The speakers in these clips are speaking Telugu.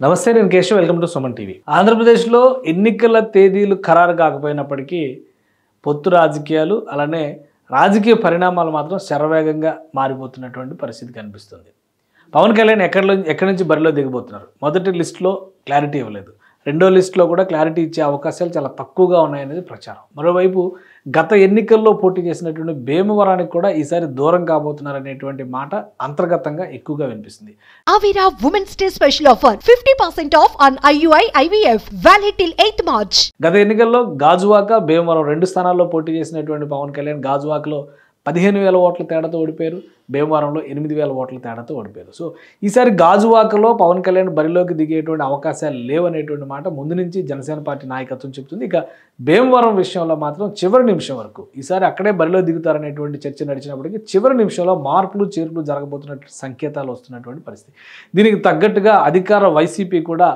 నమస్తే, నేను Keshav. Welcome to Suman TV. ఆంధ్రప్రదేశ్లో ఎన్నికల తేదీలు ఖరారు కాకపోయినప్పటికీ పొత్తు రాజకీయాలు అలానే రాజకీయ పరిణామాలు మాత్రం శరవేగంగా మారిపోతున్నటువంటి పరిస్థితి కనిపిస్తుంది. పవన్ కళ్యాణ్ ఎక్కడి నుంచి బరిలో దిగబోతున్నారు? మొదటి లిస్టులో క్లారిటీ ఇవ్వలేదు. రెండో లిస్టులో కూడా క్లారిటీ ఇచ్చే అవకాశాలు చాలా తక్కువగా ఉన్నాయనేది ప్రచారం. మరోవైపు గత ఎన్నికల్లో పోటీ చేసినటువంటి భీమవరానికి కూడా ఈసారి దూరం కాబోతున్నారనేటువంటి మాట అంతర్గతంగా ఎక్కువగా వినిపిస్తుంది. Avira Women's Day special offer 50% off on IUI IVF valid till 8th March. గత ఎన్నికల్లో గాజువాక, భీమవరం రెండు స్థానాల్లో పోటీ చేసినటువంటి పవన్ కళ్యాణ్ గాజువాకలో 15,000 ఓట్ల తేడాతో ఓడిపోయారు. భీమవరంలో 8,000 ఓట్ల తేడాతో ఓడిపోయారు. సో ఈసారి గాజువాకలో పవన్ కళ్యాణ్ బరిలోకి దిగేటువంటి అవకాశాలు లేవనేటువంటి మాట ముందు నుంచి జనసేన పార్టీ నాయకత్వం చెబుతుంది. ఇక భీమవరం విషయంలో మాత్రం చివరి నిమిషం వరకు ఈసారి అక్కడే బరిలో దిగుతారనేటువంటి చర్చ నడిచినప్పటికీ చివరి నిమిషంలో మార్పులు చేర్పులు జరగబోతున్నటువంటి సంకేతాలు వస్తున్నటువంటి పరిస్థితి. దీనికి తగ్గట్టుగా అధికార వైసీపీ కూడా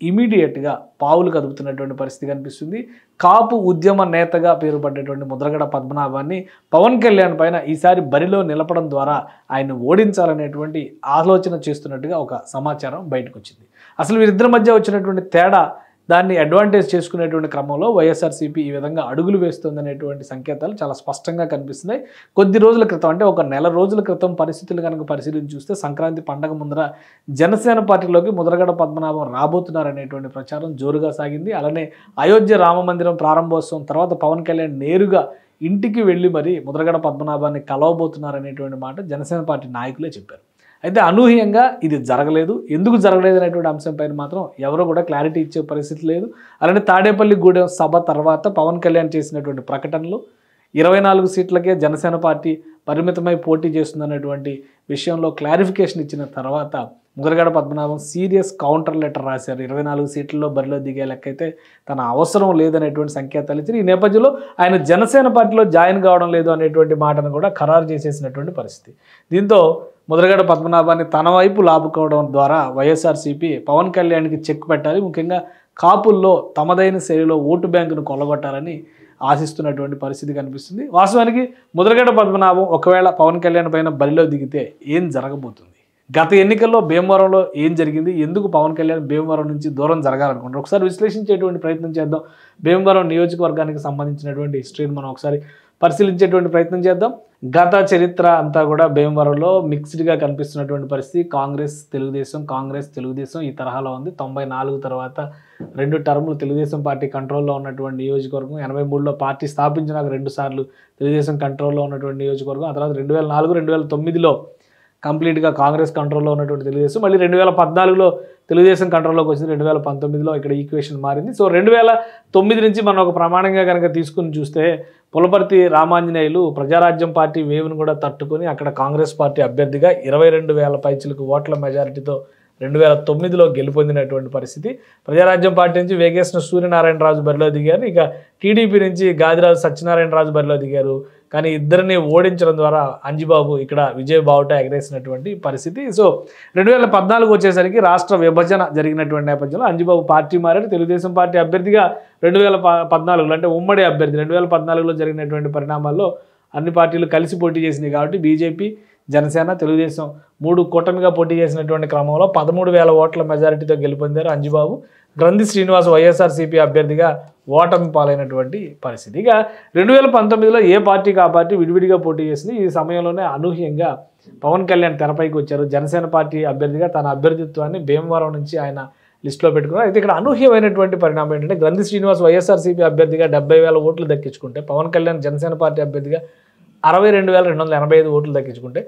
ఇమీడియట్గా పావులు కదుపుతున్నటువంటి పరిస్థితి కనిపిస్తుంది. కాపు ఉద్యమ నేతగా పేరుపడ్డటువంటి ముద్రగడ పద్మనాభాన్ని పవన్ కళ్యాణ్ పైన ఈసారి బరిలో నిలపడం ద్వారా ఆయన ఓడించాలనేటువంటి ఆలోచన చేస్తున్నట్టుగా ఒక సమాచారం బయటకు వచ్చింది. అసలు వీరిద్దరి మధ్య వచ్చినటువంటి తేడా, దాన్ని అడ్వాంటేజ్ చేసుకునేటువంటి క్రమంలో వైఎస్ఆర్సీపీ ఈ విధంగా అడుగులు వేస్తుందనేటువంటి సంకేతాలు చాలా స్పష్టంగా కనిపిస్తున్నాయి. కొద్ది రోజుల క్రితం, అంటే ఒక నెల రోజుల క్రితం పరిస్థితులు కనుక పరిశీలించి చూస్తే సంక్రాంతి పండగ ముందర జనసేన పార్టీలోకి ముద్రగడ పద్మనాభం రాబోతున్నారనేటువంటి ప్రచారం జోరుగా సాగింది. అలానే అయోధ్య రామ మందిరం ప్రారంభోత్సవం తర్వాత పవన్ కళ్యాణ్ నేరుగా ఇంటికి వెళ్ళి మరి ముద్రగడ పద్మనాభాన్ని కలవబోతున్నారనేటువంటి మాట జనసేన పార్టీ నాయకులే చెప్పారు. అయితే అనూహ్యంగా ఇది జరగలేదు. ఎందుకు జరగలేదు అనేటువంటి అంశంపైన మాత్రం ఎవరు కూడా క్లారిటీ ఇచ్చే పరిస్థితి లేదు. అలానే తాడేపల్లిగూడెం సభ తర్వాత పవన్ కళ్యాణ్ చేసినటువంటి ప్రకటనలు 24 సీట్లకే జనసేన పార్టీ పరిమితమై పోటీ చేస్తుందనేటువంటి విషయంలో క్లారిఫికేషన్ ఇచ్చిన తర్వాత Mudragada Padmanabham serious counter letter రాశారు. 24 సీట్లలో బరిలో దిగే లెక్కైతే తన అవసరం లేదనేటువంటి సంకేతాలు ఇచ్చారు. ఈ నేపథ్యంలో ఆయన జనసేన పార్టీలో జాయిన్ కావడం లేదు అనేటువంటి మాటను కూడా ఖరారు చేసేసినటువంటి పరిస్థితి. దీంతో ముద్రగడ పద్మనాభాన్ని తన వైపు లాపుకోవడం ద్వారా వైఎస్ఆర్సీపీ పవన్ కళ్యాణ్కి చెక్ పెట్టాలి, ముఖ్యంగా కాపుల్లో తమదైన శైలిలో ఓటు బ్యాంకును కొల్లగొట్టాలని ఆశిస్తున్నటువంటి పరిస్థితి కనిపిస్తుంది. వాస్తవానికి ముద్రగడ పద్మనాభం ఒకవేళ పవన్ కళ్యాణ్ పైన బరిలో దిగితే ఏం జరగబోతుంది? గత ఎన్నికల్లో భీమవరంలో ఏం జరిగింది? ఎందుకు పవన్ కళ్యాణ్ భీమవరం నుంచి దూరం జరగాలనుకుంటారు? ఒకసారి విశ్లేషించేటువంటి ప్రయత్నం చేద్దాం. భీమవరం నియోజకవర్గానికి సంబంధించినటువంటి హిస్టరీని మనం ఒకసారి పరిశీలించేటువంటి ప్రయత్నం చేద్దాం. గత చరిత్ర అంతా కూడా భీమవరంలో మిక్స్డ్గా కనిపిస్తున్నటువంటి పరిస్థితి. కాంగ్రెస్ తెలుగుదేశం ఈ తరహాలో ఉంది. 94 తర్వాత 2 టర్ములు తెలుగుదేశం పార్టీ కంట్రోల్లో ఉన్నటువంటి నియోజకవర్గం, 83లో పార్టీ స్థాపించినాక 2 సార్లు తెలుగుదేశం కంట్రోల్లో ఉన్నటువంటి నియోజకవర్గం, ఆ తర్వాత 2004, 2009లో కంప్లీట్గా కాంగ్రెస్ కంట్రోల్లో ఉన్నటువంటి తెలుగుదేశం, మళ్ళీ 2014లో తెలుగుదేశం కంట్రోల్లోకి వచ్చింది. 2019లో ఇక్కడ ఈక్వేషన్ మారింది. సో 2009 నుంచి మనం ఒక ప్రమాణంగా కనుక తీసుకుని చూస్తే పులపర్తి రామాంజనేయులు ప్రజారాజ్యం పార్టీ వేవ్ను కూడా తట్టుకొని అక్కడ కాంగ్రెస్ పార్టీ అభ్యర్థిగా 22,000 పైచిలకు ఓట్ల మెజారిటీతో 2009లో గెలుపొందినటువంటి పరిస్థితి. ప్రజారాజ్యం పార్టీ నుంచి వేగేశ్న సూర్యనారాయణరాజు బరిలో దిగారు. ఇక టీడీపీ నుంచి గాదిరాజు సత్యనారాయణరాజు బరిలో దిగారు. కానీ ఇద్దరిని ఓడించడం ద్వారా అంజిబాబు ఇక్కడ విజయ బావుట ఎగరేసినటువంటి పరిస్థితి. సో 2014 వచ్చేసరికి రాష్ట్ర విభజన జరిగినటువంటి నేపథ్యంలో అంజిబాబు పార్టీ మారారు. తెలుగుదేశం పార్టీ అభ్యర్థిగా 2014లో, అంటే ఉమ్మడి అభ్యర్థి 2014లో జరిగినటువంటి పరిణామాల్లో అన్ని పార్టీలు కలిసి పోటీ చేసినాయి కాబట్టి బీజేపీ, జనసేన, తెలుగుదేశం 3 కూటమిగా పోటీ చేసినటువంటి క్రమంలో 13,000 ఓట్ల మెజారిటీతో గెలుపొందారు అంజిబాబు. గ్రంథి శ్రీనివాస్ వైఎస్ఆర్సీపీ అభ్యర్థిగా ఓటమి పాలైనటువంటి పరిస్థితి. ఇక 2019లో ఏ పార్టీకి ఆ పార్టీ విడివిడిగా పోటీ చేసింది. ఈ సమయంలోనే అనూహ్యంగా పవన్ కళ్యాణ్ తెరపైకి వచ్చారు. జనసేన పార్టీ అభ్యర్థిగా తన అభ్యర్థిత్వాన్ని భీమవరం నుంచి ఆయన లిస్టులో పెట్టుకున్నారు. అయితే ఇక్కడ అనూహ్యమైనటువంటి పరిణామం ఏంటంటే గ్రంథి శ్రీనివాస్ వైఎస్ఆర్సీపీ అభ్యర్థిగా 70,000 ఓట్లు దక్కించుకుంటే పవన్ కళ్యాణ్ జనసేన పార్టీ అభ్యర్థిగా 62,285 ఓట్లు దక్కించుకుంటే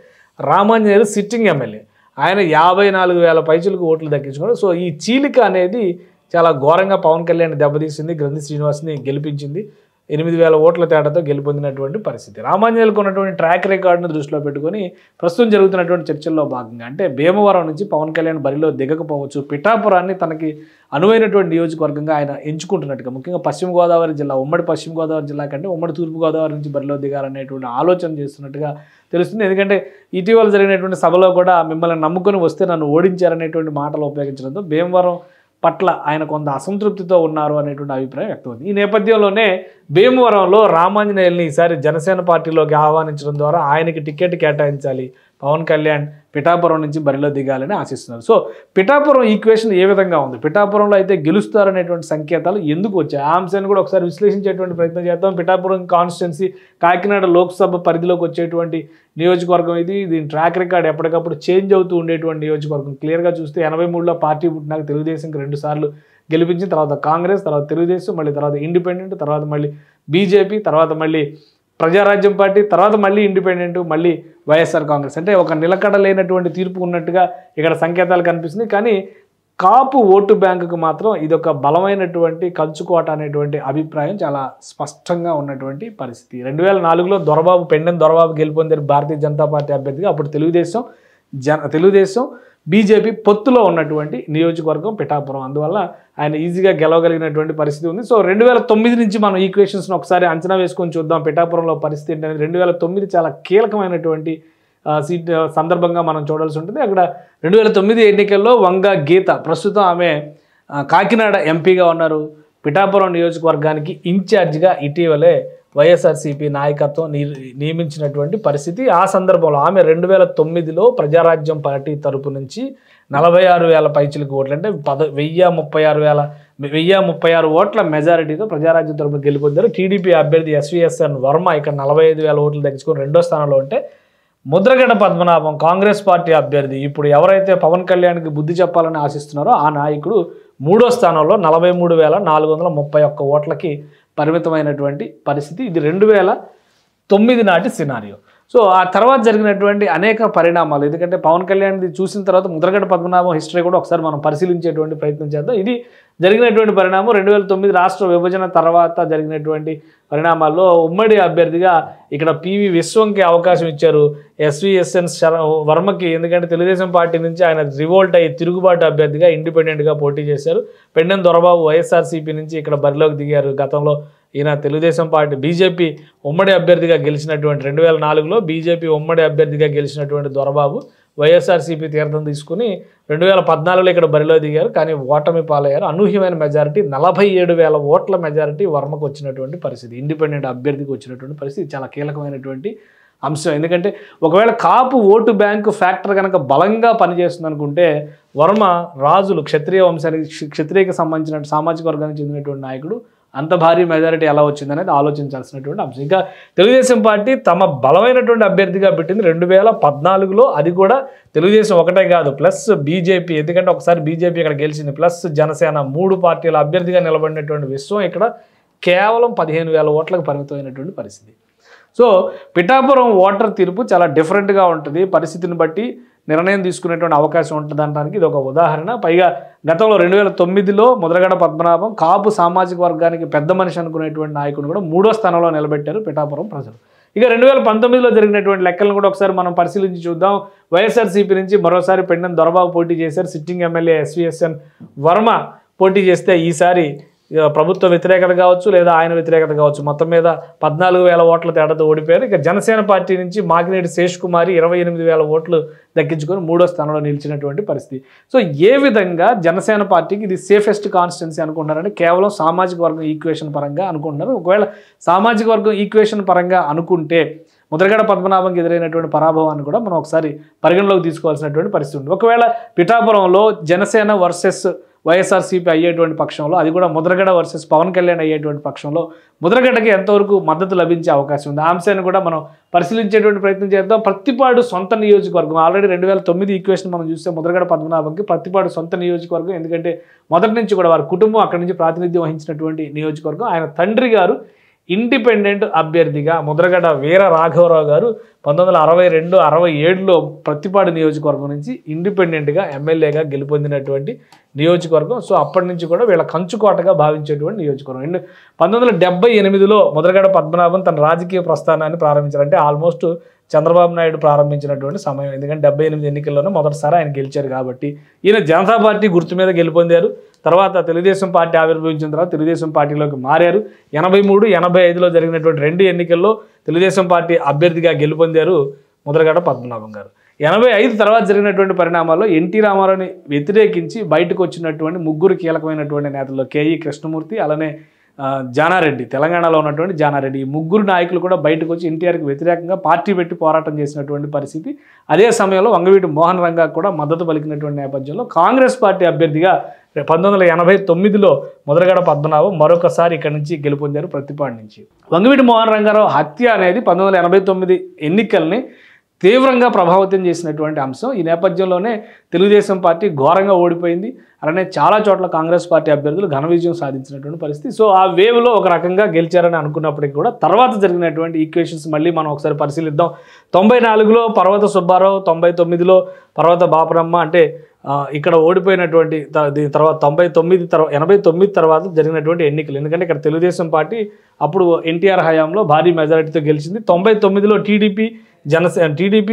రామాంజనేయులు సిట్టింగ్ ఎమ్మెల్యే ఆయన 54,000 పైచులకు ఓట్లు దక్కించుకున్నారు. సో ఈ చీలిక అనేది చాలా ఘోరంగా పవన్ కళ్యాణ్ దెబ్బతీసింది. గ్రంథి శ్రీనివాస్ని గెలిపించింది. 8,000 ఓట్ల తేడాతో గెలుపొందినటువంటి పరిస్థితి. రామాంజనేయులకు ఉన్నటువంటి ట్రాక్ రికార్డును దృష్టిలో పెట్టుకొని ప్రస్తుతం జరుగుతున్నటువంటి చర్చల్లో భాగంగా అంటే భీమవరం నుంచి పవన్ కళ్యాణ్ బరిలో దిగకపోవచ్చు, పిఠాపురాన్ని తనకి అనువైనటువంటి నియోజకవర్గంగా ఆయన ఎంచుకుంటున్నట్టుగా, ముఖ్యంగా పశ్చిమ గోదావరి జిల్లా, ఉమ్మడి పశ్చిమ గోదావరి జిల్లా కంటే ఉమ్మడి తూర్పుగోదావరి నుంచి బరిలో దిగాలనేటువంటి ఆలోచన చేస్తున్నట్టుగా తెలుస్తుంది. ఎందుకంటే ఇటీవల జరిగినటువంటి సభలో కూడా మిమ్మల్ని నమ్ముకొని వస్తే నన్ను ఓడించారనేటువంటి మాటలు ఉపయోగించడంతో భీమవరం పట్ల ఆయన కొంత అసంతృప్తితో ఉన్నారు అనేటువంటి అభిప్రాయం వ్యక్తమవుతుంది. ఈ నేపథ్యంలోనే భీమవరంలో రామాంజనేయుల్ని ఈసారి జనసేన పార్టీలోకి ఆహ్వానించడం ద్వారా ఆయనకి టికెట్ కేటాయించాలి, పవన్ కళ్యాణ్ పిఠాపురం నుంచి బరిలో దిగాలని ఆశిస్తున్నారు. సో పిఠాపురం ఈక్వేషన్ ఏ విధంగా ఉంది, పిఠాపురంలో అయితే గెలుస్తారనేటువంటి సంకేతాలు ఎందుకు వచ్చాయి, ఆ అంశాన్ని కూడా ఒకసారి విశ్లేషించేటువంటి ప్రయత్నం చేద్దాం. పిఠాపురం కాన్స్టిట్యున్సీ కాకినాడ లోక్సభ పరిధిలోకి వచ్చేటువంటి నియోజకవర్గం ఇది. దీని ట్రాక్ రికార్డ్ ఎప్పటికప్పుడు చేంజ్ అవుతూ ఉండేటువంటి నియోజకవర్గం. క్లియర్గా చూస్తే 83లో పార్టీ పుట్టినాక తెలుగుదేశంకి 2 సార్లు గెలిపించిన తర్వాత కాంగ్రెస్, తర్వాత తెలుగుదేశం, మళ్ళీ తర్వాత ఇండిపెండెంట్, తర్వాత మళ్ళీ బీజేపీ, తర్వాత మళ్ళీ ప్రజారాజ్యం పార్టీ, తర్వాత మళ్ళీ ఇండిపెండెంట్, మళ్ళీ వైఎస్ఆర్ కాంగ్రెస్. అంటే ఒక నిలకడ లేనటువంటి తీర్పు ఉన్నట్టుగా ఇక్కడ సంకేతాలు కనిపిస్తుంది. కానీ కాపు ఓటు బ్యాంకుకు మాత్రం ఇదొక బలమైనటువంటి కంచుకోట అనేటువంటి అభిప్రాయం చాలా స్పష్టంగా ఉన్నటువంటి పరిస్థితి. 2004లో దొరబాబు పెండెం దొరబాబు గెలుపొందారు భారతీయ జనతా పార్టీ అభ్యర్థిగా. అప్పుడు తెలుగుదేశం బీజేపీ పొత్తులో ఉన్నటువంటి నియోజకవర్గం పిఠాపురం. అందువల్ల ఆయన ఈజీగా గెలవగలిగినటువంటి పరిస్థితి ఉంది. సో 2009 నుంచి మనం ఈక్వేషన్స్ని ఒకసారి అంచనా వేసుకొని చూద్దాం పిఠాపురంలో పరిస్థితి ఏంటనేది. 2009 చాలా కీలకమైనటువంటి సీట్ సందర్భంగా మనం చూడాల్సి ఉంటుంది. అక్కడ 2009 ఎన్నికల్లో వంగ గీత, ప్రస్తుతం ఆమె కాకినాడ ఎంపీగా ఉన్నారు. పిఠాపురం నియోజకవర్గానికి ఇన్ఛార్జిగా ఇటీవలే వైఎస్ఆర్సీపీ నాయకత్వం నియమించినటువంటి పరిస్థితి. ఆ సందర్భంలో ఆమె 2009లో ప్రజారాజ్యం పార్టీ తరపు నుంచి 46,000 పైచిలకు ఓట్లు, అంటే 1036 ఓట్ల మెజారిటీతో ప్రజారాజ్యం తరపున గెలుపొందారు. టీడీపీ అభ్యర్థి ఎస్విఎస్ఎన్ వర్మ ఇక్కడ 45,000 ఓట్లు దక్కించుకొని 2వ స్థానంలో ఉంటే, ముద్రగడ పద్మనాభం కాంగ్రెస్ పార్టీ అభ్యర్థి, ఇప్పుడు ఎవరైతే పవన్ కళ్యాణ్కి బుద్ధి చెప్పాలని ఆశిస్తున్నారో ఆ నాయకుడు 3వ స్థానంలో 43,431 ఓట్లకి పరిమితమైనటువంటి పరిస్థితి. ఇది 2009 నాటి సినారియో. సో ఆ తర్వాత జరిగినటువంటి అనేక పరిణామాలు, ఎందుకంటే పవన్ కళ్యాణ్ది చూసిన తర్వాత ముద్రగడ పద్మనాభం హిస్టరీ కూడా ఒకసారి మనం పరిశీలించేటువంటి ప్రయత్నం చేద్దాం. ఇది జరిగినటువంటి పరిణామం 2009 రాష్ట్ర విభజన తర్వాత జరిగినటువంటి పరిణామాల్లో ఉమ్మడి అభ్యర్థిగా ఇక్కడ పివి విశ్వంకి అవకాశం ఇచ్చారు, ఎస్విఎస్ఎన్ వర్మకి. ఎందుకంటే తెలుగుదేశం పార్టీ నుంచి ఆయన రివోల్ట్ అయ్యి తిరుగుబాటు అభ్యర్థిగా ఇండిపెండెంట్గా పోటీ చేశారు. పెండెం దొరబాబు వైఎస్ఆర్సీపీ నుంచి ఇక్కడ బరిలోకి దిగారు. గతంలో ఈయన తెలుగుదేశం పార్టీ బీజేపీ ఉమ్మడి అభ్యర్థిగా గెలిచినటువంటి 2004లో బీజేపీ ఉమ్మడి అభ్యర్థిగా గెలిచినటువంటి దొరబాబు వైఎస్ఆర్సీపీ తీర్థం తీసుకుని 2014లో ఇక్కడ బరిలో దిగారు. కానీ ఓటమి పాలయ్యారు. అనూహ్యమైన మెజారిటీ 47,000 ఓట్ల మెజారిటీ వర్మకు వచ్చినటువంటి పరిస్థితి, ఇండిపెండెంట్ అభ్యర్థికి వచ్చినటువంటి పరిస్థితి. చాలా కీలకమైనటువంటి అంశం. ఎందుకంటే ఒకవేళ కాపు ఓటు బ్యాంకు ఫ్యాక్టర్ కనుక బలంగా పనిచేస్తుంది అనుకుంటే, వర్మ రాజులు క్షత్రియ వంశానికి క్షత్రియకి సంబంధించిన సామాజిక వర్గానికి చెందినటువంటి నాయకుడు, అంత భారీ మెజారిటీ ఎలా వచ్చిందనేది ఆలోచించాల్సినటువంటి అంశం. ఇంకా తెలుగుదేశం పార్టీ తమ బలమైనటువంటి అభ్యర్థిగా పెట్టింది 2014లో. అది కూడా తెలుగుదేశం ఒకటే కాదు, ప్లస్ బీజేపీ, ఎందుకంటే ఒకసారి బీజేపీ ఇక్కడ గెలిచింది, ప్లస్ జనసేన, 3 పార్టీల అభ్యర్థిగా నిలబడినటువంటి విశ్వం ఇక్కడ కేవలం 15,000 ఓట్లకు పరిమితమైనటువంటి పరిస్థితి. సో పిఠాపురం ఓటర్ తీర్పు చాలా డిఫరెంట్గా ఉంటుంది, పరిస్థితిని బట్టి నిర్ణయం తీసుకునేటువంటి అవకాశం ఉంటుంది అనడానికి ఇది ఒక ఉదాహరణ. పైగా గతంలో 2009లో ముద్రగడ పద్మనాభం కాపు సామాజిక వర్గానికి పెద్ద మనిషి అనుకునేటువంటి నాయకుడు కూడా 3వ స్థానంలో నిలబెట్టారు పిఠాపురం ప్రజలు. ఇక 2019లో జరిగినటువంటి లెక్కలను కూడా ఒకసారి మనం పరిశీలించి చూద్దాం. వైఎస్ఆర్సీపీ నుంచి మరోసారి పెండెం దొరబాబు పోటీ చేశారు. సిట్టింగ్ ఎమ్మెల్యే ఎస్విఎస్ఎన్ వర్మ పోటీ చేస్తే ఈసారి ప్రభుత్వ వ్యతిరేకత కావచ్చు లేదా ఆయన వ్యతిరేకత కావచ్చు, మొత్తం మీద 14,000 ఓట్ల తేడాతో ఓడిపోయారు. ఇక జనసేన పార్టీ నుంచి మాకినేటి శేష్ కుమారి 28,000 ఓట్లు దక్కించుకొని 3వ స్థానంలో నిలిచినటువంటి పరిస్థితి. సో ఏ విధంగా జనసేన పార్టీకి ఇది సేఫెస్ట్ కాన్స్టిట్యున్సీ అనుకుంటున్నారంటే కేవలం సామాజిక వర్గం ఈక్వేషన్ పరంగా అనుకుంటున్నారు. ఒకవేళ సామాజిక వర్గం ఈక్వేషన్ పరంగా అనుకుంటే ముద్రగడ పద్మనాభంకి ఎదురైనటువంటి పరాభవాన్ని కూడా మనం ఒకసారి పరిగణలోకి తీసుకోవాల్సినటువంటి పరిస్థితి ఉంది. ఒకవేళ పిఠాపురంలో జనసేన వర్సెస్ వైఎస్ఆర్సీపీ అయ్యేటువంటి పక్షంలో, అది కూడా ముద్రగడ వర్సెస్ పవన్ కళ్యాణ్ అయ్యేటువంటి పక్షంలో ముద్రగడకి ఎంతవరకు మద్దతు లభించే అవకాశం ఉంది, ఆ అంశాన్ని కూడా మనం పరిశీలించేటువంటి ప్రయత్నం చేద్దాం. ప్రత్తిపాడు సొంత నియోజకవర్గం, ఆల్రెడీ 2009 ఈక్వేషన్ మనం చూస్తే ముద్రగడ పద్మనాభంకి ప్రత్తిపాడు సొంత నియోజకవర్గం. ఎందుకంటే మొదటి నుంచి కూడా వారి కుటుంబం అక్కడి నుంచి ప్రాతినిధ్యం వహించినటువంటి నియోజకవర్గం. ఆయన తండ్రి గారు ఇండిపెండెంట్ అభ్యర్థిగా ముద్రగడ వీర రాఘవరావు గారు 1962-67లో ప్రత్తిపాడు నియోజకవర్గం నుంచి ఇండిపెండెంట్గా ఎమ్మెల్యేగా గెలుపొందినటువంటి నియోజకవర్గం. సో అప్పటి నుంచి కూడా వీళ్ళ కంచుకోటగా భావించేటువంటి నియోజకవర్గం. 1978లో ముద్రగడ పద్మనాభం తన రాజకీయ ప్రస్థానాన్ని ప్రారంభించారు. అంటే ఆల్మోస్ట్ చంద్రబాబు నాయుడు ప్రారంభించినటువంటి సమయం, ఎందుకంటే 78 ఎన్నికల్లోనే మొదటిసారి ఆయన గెలిచారు కాబట్టి. ఈయన జనతా పార్టీ గుర్తు మీద గెలుపొందారు. తర్వాత తెలుగుదేశం పార్టీ ఆవిర్భవించిన తర్వాత తెలుగుదేశం పార్టీలోకి మారారు. 83-85లో జరిగినటువంటి 2 ఎన్నికల్లో తెలుగుదేశం పార్టీ అభ్యర్థిగా గెలుపొందారు ముద్రగడ పద్మనాభం గారు. 85 తర్వాత జరిగినటువంటి పరిణామాల్లో ఎన్టీ రామారావుని వ్యతిరేకించి బయటకు వచ్చినటువంటి 3 కీలకమైనటువంటి నేతల్లో కేఈ కృష్ణమూర్తి, అలానే జానారెడ్డి, తెలంగాణలో ఉన్నటువంటి జానారెడ్డి, ఈ ముగ్గురు నాయకులు కూడా బయటకు వచ్చి ఎన్టీఆర్కి వ్యతిరేకంగా పార్టీ పెట్టి పోరాటం చేసినటువంటి పరిస్థితి. అదే సమయంలో వంగవీటి మోహన్ రంగా కూడా మద్దతు పలికినటువంటి నేపథ్యంలో కాంగ్రెస్ పార్టీ అభ్యర్థిగా 1989లో ముద్రగడ పద్మనాభం మరొకసారి ఇక్కడి నుంచి గెలుపొందారు ప్రతిపాడు నుంచి. వంగవీటి మోహన్ రంగారావు హత్య అనేది 1989 ఎన్నికల్ని తీవ్రంగా ప్రభావితం చేసినటువంటి అంశం. ఈ నేపథ్యంలోనే తెలుగుదేశం పార్టీ ఘోరంగా ఓడిపోయింది. అలానే చాలా చోట్ల కాంగ్రెస్ పార్టీ అభ్యర్థులు ఘన విజయం సాధించినటువంటి పరిస్థితి. సో ఆ వేవ్లో ఒక రకంగా గెలిచారని అనుకున్నప్పటికీ కూడా తర్వాత జరిగినటువంటి ఈక్వేషన్స్ మళ్ళీ మనం ఒకసారి పరిశీలిద్దాం. 94లో పర్వత సుబ్బారావు, 99లో పర్వత బాపరమ్మ, అంటే ఇక్కడ ఓడిపోయినటువంటి దీని తర్వాత 89 తర్వాత జరిగినటువంటి ఎన్నికలు. ఎందుకంటే ఇక్కడ తెలుగుదేశం పార్టీ అప్పుడు ఎన్టీఆర్ హయాంలో భారీ మెజారిటీతో గెలిచింది. 99లో టీడీపీ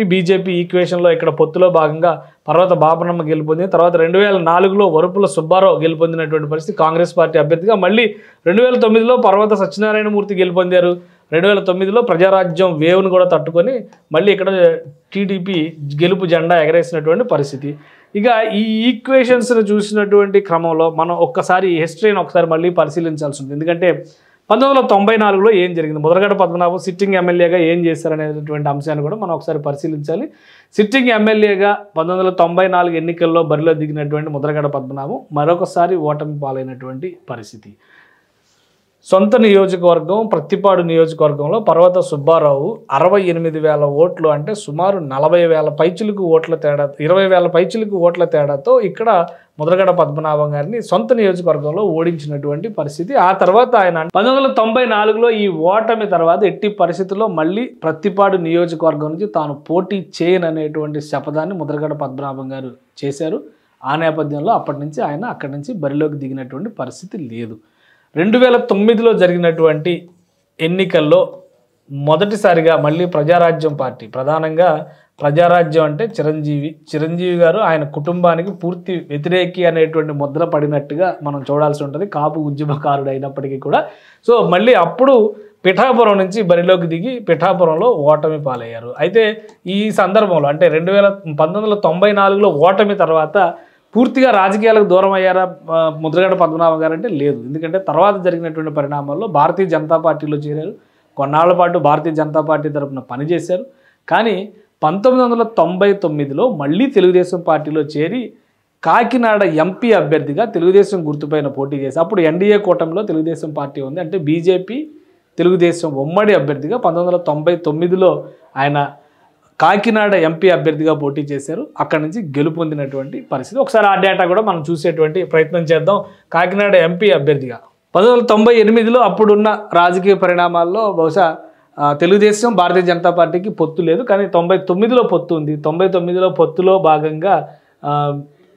బీజేపీ ఈక్వేషన్లో ఇక్కడ పొత్తులో భాగంగా పర్వత బాపరమ్మ గెలుపొందింది. తర్వాత 2004లో వరుపుల సుబ్బారావు గెలుపొందినటువంటి పరిస్థితి కాంగ్రెస్ పార్టీ అభ్యర్థిగా. మళ్ళీ 2009లో పర్వత సత్యనారాయణమూర్తి గెలుపొందారు. 2009లో ప్రజారాజ్యం వేవ్ను కూడా తట్టుకొని మళ్ళీ ఇక్కడ టీడీపీ గెలుపు జెండా ఎగరేసినటువంటి పరిస్థితి. ఇక ఈ ఈక్వేషన్స్ని చూసినటువంటి క్రమంలో మనం ఒక్కసారి హిస్టరీని ఒకసారి మళ్ళీ పరిశీలించాల్సి ఉంటుంది. ఎందుకంటే 1994లో ఏం జరిగింది, ముద్రగడ పద్మనాభం సిట్టింగ్ ఎమ్మెల్యేగా ఏం చేశారనేటువంటి అంశాన్ని కూడా మనం ఒకసారి పరిశీలించాలి. సిట్టింగ్ ఎమ్మెల్యేగా 1994 ఎన్నికల్లో బరిలో దిగినటువంటి ముద్రగడ పద్మనాభం మరొకసారి ఓటమి పాలైనటువంటి పరిస్థితి. సొంత నియోజకవర్గం ప్రత్తిపాడు నియోజకవర్గంలో పర్వత సుబ్బారావు 68,000 ఓట్లు, అంటే సుమారు 40,000 పైచిలకు ఓట్ల తేడా, 20,000 పైచిలకు ఓట్ల తేడాతో ఇక్కడ ముద్రగడ పద్మనాభం గారిని సొంత నియోజకవర్గంలో ఓడించినటువంటి పరిస్థితి. ఆ తర్వాత ఆయన 1994లో ఈ ఓటమి తర్వాత ఎట్టి పరిస్థితుల్లో మళ్ళీ ప్రత్తిపాడు నియోజకవర్గం నుంచి తాను పోటీ చేయననేటువంటి శపథాన్ని ముద్రగడ పద్మనాభం గారు చేశారు. ఆ నేపథ్యంలో అప్పటి నుంచి ఆయన అక్కడి నుంచి బరిలోకి దిగినటువంటి పరిస్థితి లేదు. 2009లో జరిగినటువంటి ఎన్నికల్లో మొదటిసారిగా మళ్ళీ ప్రజారాజ్యం పార్టీ, ప్రధానంగా ప్రజారాజ్యం అంటే చిరంజీవి గారు ఆయన కుటుంబానికి పూర్తి వ్యతిరేకి అనేటువంటి ముద్ర పడినట్టుగా మనం చూడాల్సి ఉంటుంది, కాపు ఉద్యమకారుడు అయినప్పటికీ కూడా. సో మళ్ళీ అప్పుడు పిఠాపురం నుంచి బరిలోకి దిగి పిఠాపురంలో ఓటమి పాలయ్యారు. అయితే ఈ సందర్భంలో అంటే 1994లో ఓటమి తర్వాత పూర్తిగా రాజకీయాలకు దూరం అయ్యారా ముద్రగడ పద్మనాభం గారు అంటే లేదు. ఎందుకంటే తర్వాత జరిగినటువంటి పరిణామాల్లో భారతీయ జనతా పార్టీలో చేరారు. కొన్నాళ్ల పాటు భారతీయ జనతా పార్టీ తరఫున పనిచేశారు. కానీ 1999లో మళ్ళీ తెలుగుదేశం పార్టీలో చేరి కాకినాడ ఎంపీ అభ్యర్థిగా తెలుగుదేశం గుర్తుపైన పోటీ చేసి, అప్పుడు ఎన్డీఏ కూటమిలో తెలుగుదేశం పార్టీ ఉంది, అంటే బీజేపీ తెలుగుదేశం ఉమ్మడి అభ్యర్థిగా 1999లో ఆయన కాకినాడ ఎంపీ అభ్యర్థిగా పోటీ చేశారు. అక్కడి నుంచి గెలుపొందినటువంటి పరిస్థితి. ఒకసారి ఆ డేటా కూడా మనం చూసేటువంటి ప్రయత్నం చేద్దాం. కాకినాడ ఎంపీ అభ్యర్థిగా 1998లో అప్పుడున్న రాజకీయ పరిణామాల్లో బహుశా తెలుగుదేశం భారతీయ జనతా పార్టీకి పొత్తు లేదు, కానీ 99లో పొత్తు ఉంది. 99లో పొత్తులో భాగంగా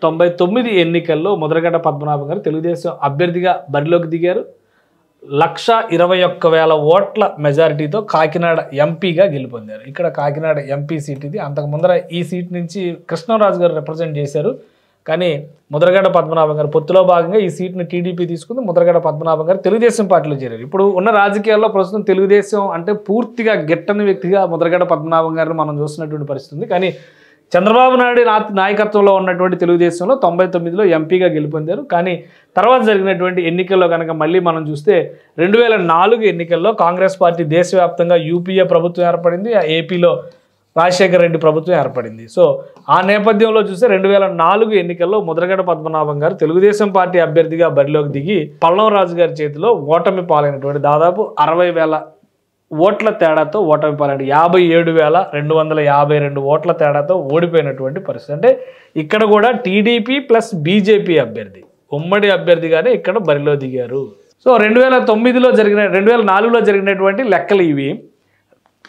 99 ఎన్నికల్లో ముద్రగడ పద్మనాభం గారు తెలుగుదేశం అభ్యర్థిగా బరిలోకి దిగారు. 1,21,000 ఓట్ల మెజారిటీతో కాకినాడ ఎంపీగా గెలుపొందారు. ఇక్కడ కాకినాడ ఎంపీ సీట్ ఇది. అంతకు ముందర ఈ సీట్ నుంచి కృష్ణరాజు గారు రిప్రజెంట్ చేశారు, కానీ ముద్రగడ పద్మనాభం గారు పొత్తులో భాగంగా ఈ సీట్ని టీడీపీ తీసుకుంది. ముద్రగడ పద్మనాభం గారు తెలుగుదేశం పార్టీలో చేరారు. ఇప్పుడు ఉన్న రాజకీయాల్లో ప్రస్తుతం తెలుగుదేశం అంటే పూర్తిగా గిట్టని వ్యక్తిగా ముద్రగడ పద్మనాభం గారిని మనం చూస్తున్నటువంటి పరిస్థితి ఉంది. కానీ చంద్రబాబు నాయుడు నాయకత్వంలో ఉన్నటువంటి తెలుగుదేశంలో 99లో ఎంపీగా గెలుపొందారు. కానీ తర్వాత జరిగినటువంటి ఎన్నికల్లో కనుక మళ్ళీ మనం చూస్తే 2004 ఎన్నికల్లో కాంగ్రెస్ పార్టీ దేశవ్యాప్తంగా యూపీఏ ప్రభుత్వం ఏర్పడింది, ఏపీలో రాజశేఖర రెడ్డి ప్రభుత్వం ఏర్పడింది. సో ఆ నేపథ్యంలో చూస్తే 2004 ఎన్నికల్లో ముద్రగడ పద్మనాభం గారు తెలుగుదేశం పార్టీ అభ్యర్థిగా బరిలోకి దిగి పల్లంరాజు గారి చేతిలో ఓటమి పాలైనటువంటి దాదాపు 60,000 ఓట్ల తేడాతో ఓటమి పాలైన 57,252 ఓట్ల తేడాతో ఓడిపోయినటువంటి పరిస్థితి. అంటే ఇక్కడ కూడా టీడీపీ ప్లస్ బీజేపీ అభ్యర్థి ఉమ్మడి అభ్యర్థిగానే ఇక్కడ బరిలో దిగారు. సో 2004లో జరిగినటువంటి లెక్కలు ఇవి.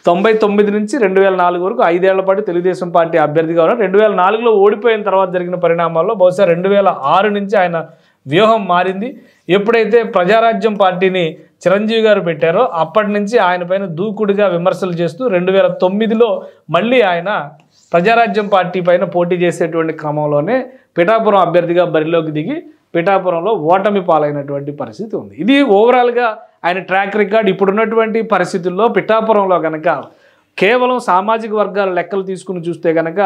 99 నుంచి 2004 వరకు 5 ఏళ్ల పాటు తెలుగుదేశం పార్టీ అభ్యర్థిగా ఉన్నారు. 2004లో ఓడిపోయిన తర్వాత జరిగిన పరిణామాల్లో బహుశా 2006 నుంచి ఆయన వ్యూహం మారింది. ఎప్పుడైతే ప్రజారాజ్యం పార్టీని చిరంజీవి గారు పెట్టారో అప్పటి నుంచి ఆయన పైన దూకుడుగా విమర్శలు చేస్తూ 2009లో మళ్ళీ ఆయన ప్రజారాజ్యం పార్టీ పైన పోటీ చేసేటువంటి క్రమంలోనే పిఠాపురం అభ్యర్థిగా బరిలోకి దిగి పిఠాపురంలో ఓటమి పాలైనటువంటి పరిస్థితి ఉంది. ఇది ఓవరాల్గా ఆయన ట్రాక్ రికార్డ్. ఇప్పుడున్నటువంటి పరిస్థితుల్లో పిఠాపురంలో కనుక కేవలం సామాజిక వర్గాల లెక్కలు తీసుకుని చూస్తే కనుక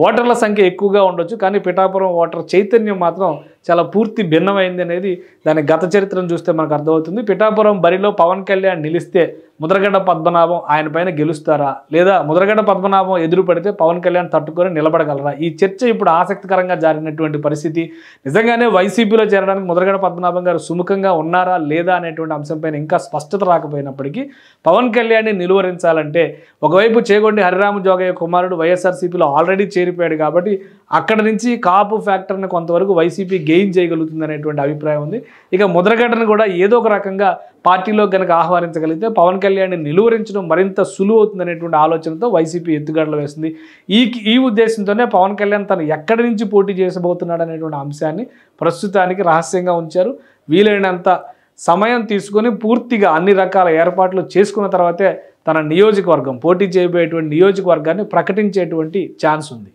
ఓటర్ల సంఖ్య ఎక్కువగా ఉండొచ్చు, కానీ పిఠాపురం ఓటర్ చైతన్యం మాత్రం చాలా పూర్తి భిన్నమైంది అనేది దాని గత చరిత్రను చూస్తే మనకు అర్థమవుతుంది. పిఠాపురం బరిలో పవన్ కళ్యాణ్ నిలిస్తే ముద్రగడ్డ పద్మనాభం ఆయన పైన గెలుస్తారా, లేదా ముద్రగడ్డ పద్మనాభం ఎదురు పడితే పవన్ కళ్యాణ్ తట్టుకొని నిలబడగలరా? ఈ చర్చ ఇప్పుడు ఆసక్తికరంగా జరిగినటువంటి పరిస్థితి. నిజంగానే వైసీపీలో చేరడానికి ముద్రగడ్డ పద్మనాభం గారు సుముఖంగా ఉన్నారా లేదా అనేటువంటి అంశంపైన ఇంకా స్పష్టత రాకపోయినప్పటికీ పవన్ కళ్యాణ్ని నిలువరించాలంటే ఒకవైపు చేగొండి హరిరామ జోగయ్య కుమారుడు వైఎస్ఆర్సీపీలో ఆల్రెడీ చేరిపోయాడు కాబట్టి అక్కడ నుంచి కాపు ఫ్యాక్టర్ని కొంతవరకు వైసీపీ గెయిన్ చేయగలుగుతుంది అనేటువంటి అభిప్రాయం ఉంది. ఇక ముద్రగడ్డను కూడా ఏదో ఒక రకంగా పార్టీలో కనుక ఆహ్వానించగలిగితే పవన్ కళ్యాణ్ని నిలువరించడం మరింత సులువు అవుతుంది అనేటువంటి ఆలోచనతో వైసీపీ ఎత్తుగడలు వేస్తుంది. ఈ ఉద్దేశంతోనే పవన్ కళ్యాణ్ తను ఎక్కడి నుంచి పోటీ చేసబోతున్నాడు అనేటువంటి అంశాన్ని ప్రస్తుతానికి రహస్యంగా ఉంచారు. వీలైనంత సమయం తీసుకొని పూర్తిగా అన్ని రకాల ఏర్పాట్లు చేసుకున్న తర్వాతే తన నియోజకవర్గం పోటీ చేయబోయేటువంటి నియోజకవర్గాన్ని ప్రకటించేటువంటి ఛాన్స్ ఉంది.